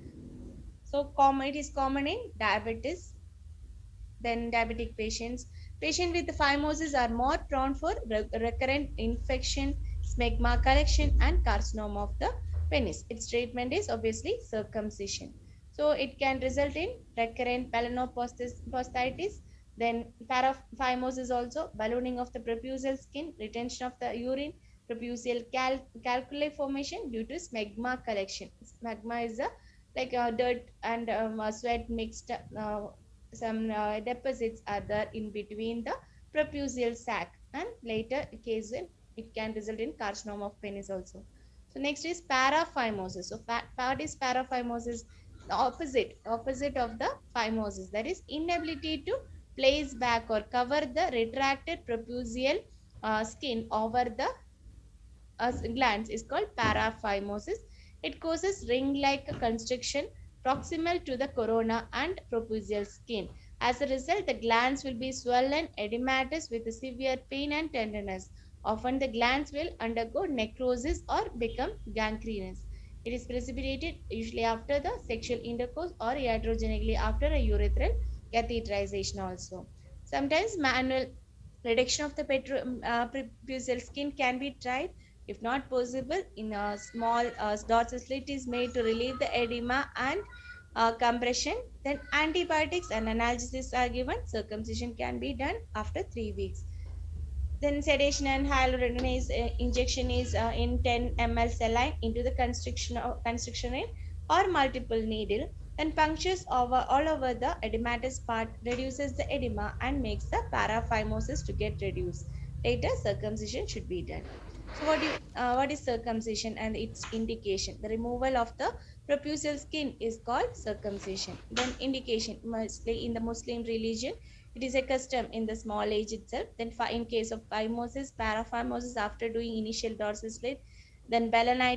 So common, it is common in diabetes. Then diabetic patients, patient with phimosis are more prone for recurrent infection, smegma collection, and carcinoma of the penis. Its treatment is obviously circumcision. So it can result in recurrent palinoposthitis. Then paraphimosis also ballooning of the prepusal skin, retention of the urine, prepusal calculi formation due to smegma collection. Smegma is a like dirt and sweat mixed, some deposits are there in between the preputial sac, and later case it can result in carcinoma of penis also. So next is paraphimosis. So what is paraphimosis? The opposite of the phimosis, that is inability to place back or cover the retracted preputial skin over the glands is called paraphimosis. It causes ring-like constriction proximal to the corona and preputial skin. As a result, the glands will be swollen, edematous with severe pain and tenderness. Often the glands will undergo necrosis or become gangrenous. It is precipitated usually after the sexual intercourse or iatrogenically after a urethral catheterization also. Sometimes manual reduction of the preputial skin can be tried. If not possible, in a small dorsal slit is made to relieve the edema and compression. Then antibiotics and analgesics are given. Circumcision can be done after 3 weeks. Then sedation and hyaluronidase injection is in 10 ml saline into the constriction ring or multiple needle. Then punctures all over the edematous part, reduces the edema and makes the paraphimosis to get reduced. Later, circumcision should be done. So what is circumcision and its indication? The removal of the preputial skin is called circumcision. Then indication, mostly in the Muslim religion, it is a custom in the small age itself. Then in case of phimosis, paraphimosis after doing initial dorsal slit, then balanitis